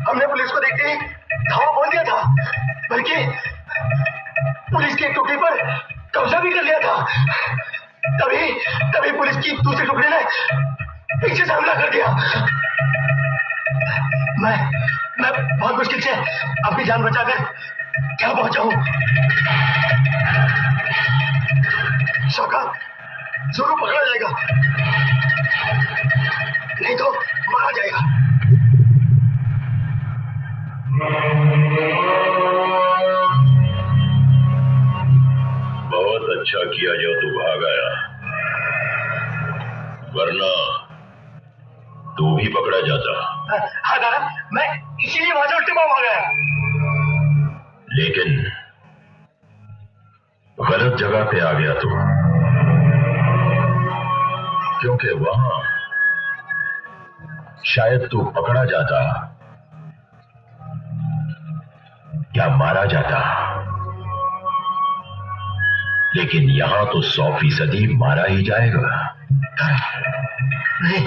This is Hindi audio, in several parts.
हमने पुलिस को देखते ही धावा बोल दिया था, बल्कि पुलिस की एक टुकड़ी पर कब्जा भी कर लिया था। तभी पुलिस की दूसरी टुकड़ी ने पीछे से हमला कर दिया। मैं बहुत मुश्किल से अपनी जान बचाकर क्या पहुंचा हूं। शाका जरूर पकड़ा जाएगा, नहीं तो मारा जाएगा। बहुत अच्छा किया जो तू भाग आया, वरना तू भी पकड़ा जाता। हाँ दादा, मैं इसीलिए वहां से उल्टे पांव आ गया। लेकिन गलत जगह पे आ गया तू, क्योंकि वहां शायद तू पकड़ा जाता या मारा जाता, लेकिन यहां तो 100% मारा ही जाएगा। नहीं,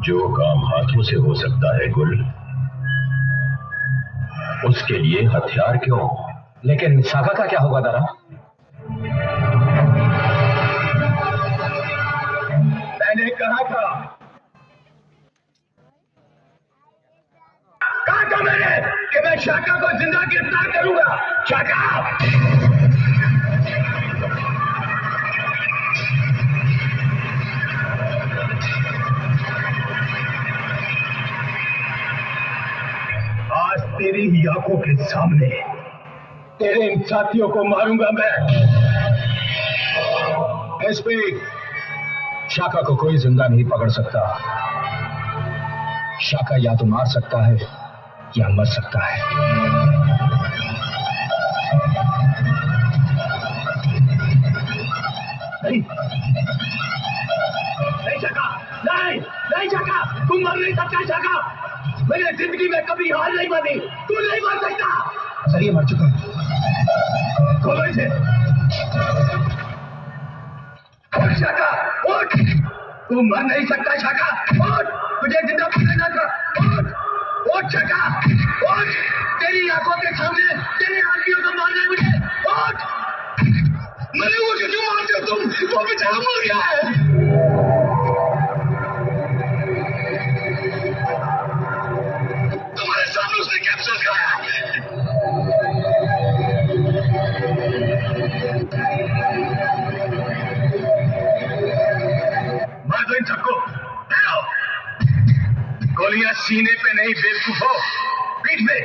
जो काम हाथों से हो सकता है गुल, उसके लिए हथियार क्यों? लेकिन शाका का क्या होगा दादा? मैंने कहा था मैंने कि मैं शाका को जिंदा गिरफ्तार करूंगा। शाका आज तेरी ही आंखों के सामने तेरे इन साथियों को मारूंगा मैं। एसपी, शाका को कोई जिंदा नहीं पकड़ सकता। शाका या तो मार सकता है या मर सकता है। नहीं शाका, नहीं शाका, तुम मर नहीं सकता। शाका, मैंने जिंदगी में कभी हार नहीं मानी। तू नहीं मर सकता। सर, ये मर चुका है। खोलो इसे। उठ शाका, उठ। तू मर नहीं सकता शाका, उठ। तुझे जिंदा पकड़ना था। उठ शाका, उठ। तेरी आंखों के सामने तेरे आदमियों को मारना है मुझे। उठ। मैंने वो जो मारते हो तुम, वो बेचारा मर गया है। तुम्हारे सामने उसने कैप्सूल खाया। मार दो इन सबको। गोलियां सीने पे नहीं बेवकूफो, पीठ पे।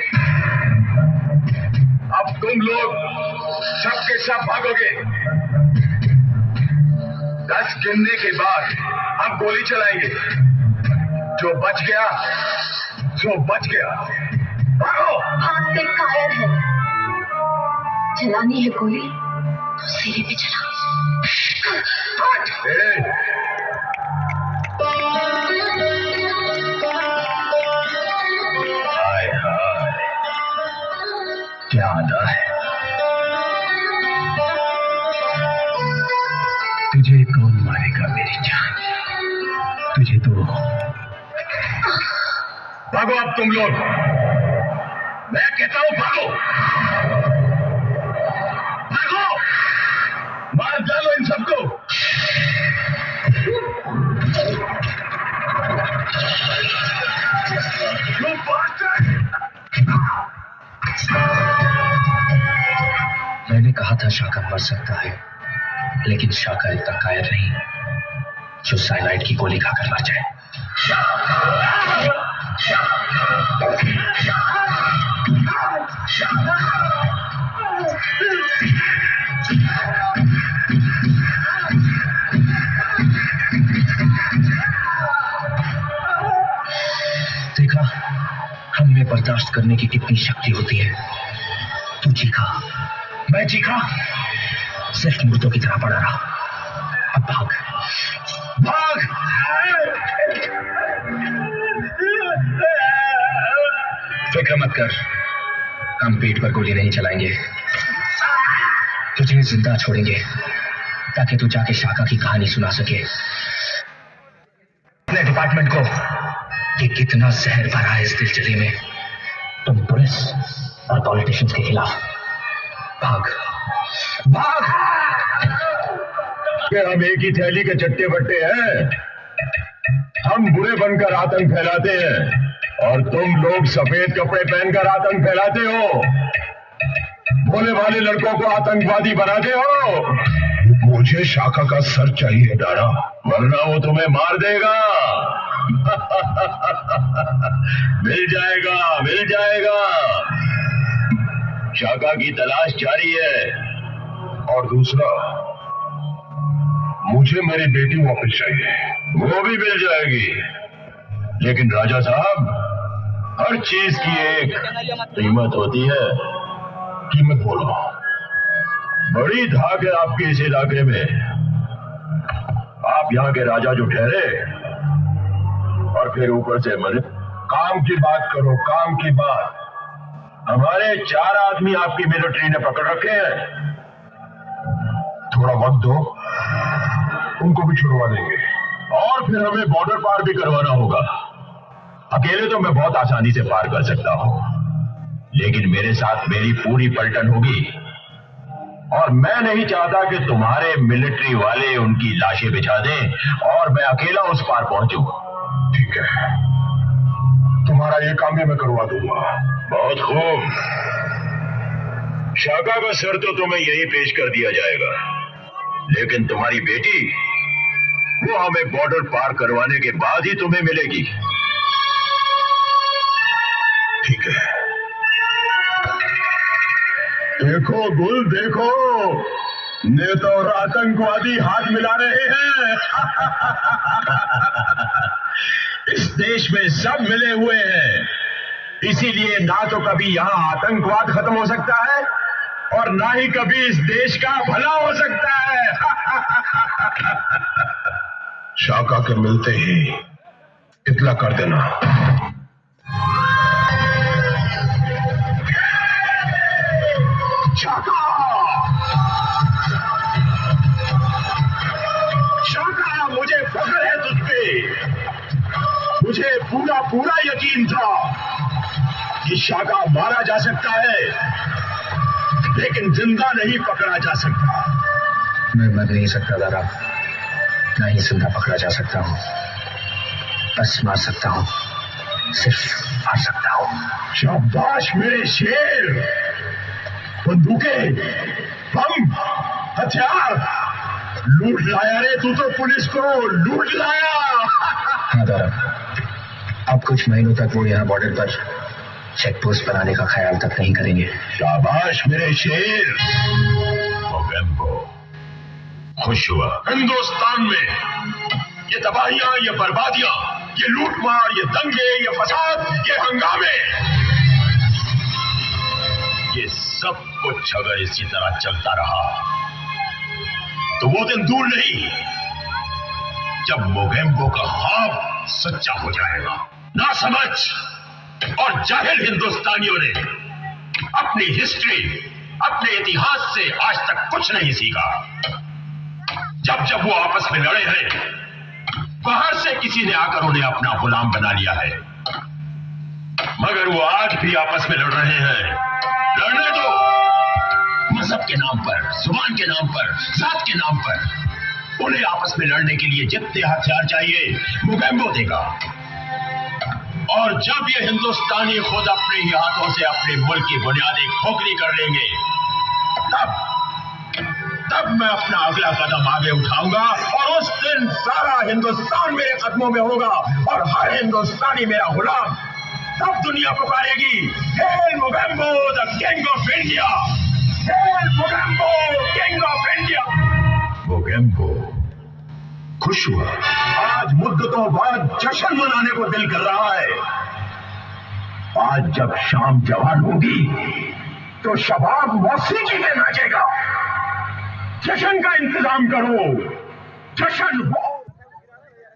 अब तुम लोग सब के सब भागोगे। 10 गिनने के बाद हम गोली चलाएंगे। जो बच गया जो बच गया। भागो। हाथ से कायर है, चलानी है गोली तो सीने पे चला। हाय हाय, क्या आना है? तुझे कौन मारेगा मेरी जान? तुझे तो भागो अब तुम लोग। मैं कहता हूं भागो, भागो। मार डालो इन सबको। मैंने कहा था शाका मर सकता है, लेकिन शाका इतना कायर नहीं जो साइनाइड की गोली खाकर मर जाए। देखा, हम में बर्दाश्त करने की कितनी शक्ति होती है। तू चीखा, मैं चीखा, सिर्फ मुर्दों की तरह पड़ा रहा। अब भाग भाग। फिक्र मत कर, हम पीठ पर गोली नहीं चलाएंगे, तुझे जिंदा छोड़ेंगे ताकि तू जाके शाका की कहानी सुना सके अपने डिपार्टमेंट को कि कितना जहर भरा है इस दिलचस्पी में। तुम पुलिस और पॉलिटिशियंस के खिलाफ भाग भाग। हम एक ही थैली के चट्टे बट्टे हैं। हम बुरे बनकर आतंक फैलाते हैं और तुम लोग सफेद कपड़े पहनकर आतंक फैलाते हो। भोले भाले लड़कों को आतंकवादी बनाते हो। मुझे शाखा का सर चाहिए दारा, वरना वो तुम्हें मार देगा। मिल जाएगा मिल जाएगा। शाखा की तलाश जारी है। और दूसरा, मुझे मेरी बेटी वापस चाहिए। वो भी मिल जाएगी, लेकिन राजा साहब, हर चीज की एक कीमत होती है। कीमत बोलो। बड़ी धाक है आपके इस इलाके में। आप यहाँ के राजा जो ठहरे और फिर ऊपर से मरे। काम की बात करो, काम की बात। हमारे 4 आदमी आपकी मिलिट्री ने पकड़ रखे हैं। थोड़ा वक्त दो, उनको भी छुड़वा देंगे। और फिर हमें बॉर्डर पार भी करवाना होगा। अकेले तो मैं बहुत आसानी से पार कर सकता हूं, लेकिन मेरे साथ मेरी पूरी पलटन होगी। और मैं नहीं चाहता कि तुम्हारे मिलिट्री वाले उनकी लाशें बिछा दें और मैं अकेला उस पार पहुंचूं। ठीक है, तुम्हारा ये काम भी मैं करवा दूंगा। बहुत खूब। शाखा का सर तो तुम्हें यही पेश कर दिया जाएगा, लेकिन तुम्हारी बेटी, वो हमें बॉर्डर पार करवाने के बाद ही तुम्हें मिलेगी। ठीक है। देखो गुल, देखो, नेता और आतंकवादी हाथ मिला रहे हैं। इस देश में सब मिले हुए हैं, इसीलिए ना तो कभी यहां आतंकवाद खत्म हो सकता है और ना ही कभी इस देश का भला हो सकता है। शाखा के मिलते ही इतला कर देना। शाखा, शाखा, मुझे फख्र है तुझ पे। मुझे पूरा पूरा यकीन था कि शाखा मारा जा सकता है, लेकिन जिंदा नहीं पकड़ा जा सकता। मैं मर नहीं सकता दारा, ना ही जिंदा पकड़ा जा सकता हूँ। बस मार सकता हूँ, सिर्फ मार सकता हूँ। शाबाश मेरे शेर। बंदूकें, बम, हथियार लूट लाया रे तू तो, पुलिस को लूट लाया। हाँ दारा, अब कुछ महीनों तक वो यहाँ बॉर्डर पर चेक पोस्ट बनाने का ख्याल तक नहीं करेंगे। शाबाश मेरे शेर। खुश हुआ। हिंदुस्तान में ये तबाहियां, ये बर्बादियां, ये लूटमार, ये दंगे, ये फसाद, ये हंगामे, ये सब कुछ अगर इसी तरह चलता रहा तो वो दिन दूर नहीं जब मोगेम्बो का ख्वाब सच्चा हो जाएगा। ना समझ और जाहिल हिंदुस्तानियों ने अपनी हिस्ट्री, अपने इतिहास से आज तक कुछ नहीं सीखा। जब जब वो आपस में लड़े हैं, बाहर से किसी ने आकर उन्हें अपना गुलाम बना लिया है, मगर वो आज भी आपस में लड़ रहे हैं। लड़ने दो, मजहब के नाम पर, जुबान के नाम पर, जात के नाम पर। उन्हें आपस में लड़ने के लिए जितने हथियार चाहिए मोगेम्बो देगा। और जब ये हिंदुस्तानी खुद अपने ही हाथों से अपने मुल्क की बुनियादें खोखली कर लेंगे, तब मैं अपना अगला कदम आगे उठाऊंगा और उस दिन सारा हिंदुस्तान मेरे कदमों में होगा और हर हिंदुस्तानी मेरा गुलाम। तब दुनिया पुकारेगी, hail Mogambo the king of India, hail Mogambo king of India. Mogambo खुश हुआ। आज मुद्दतों बाद जश्न मनाने को दिल कर रहा है। आज जब शाम जवान होगी तो शबाब मौसीकी में नाचेगा। जश्न का इंतजाम करो, जश्न हो।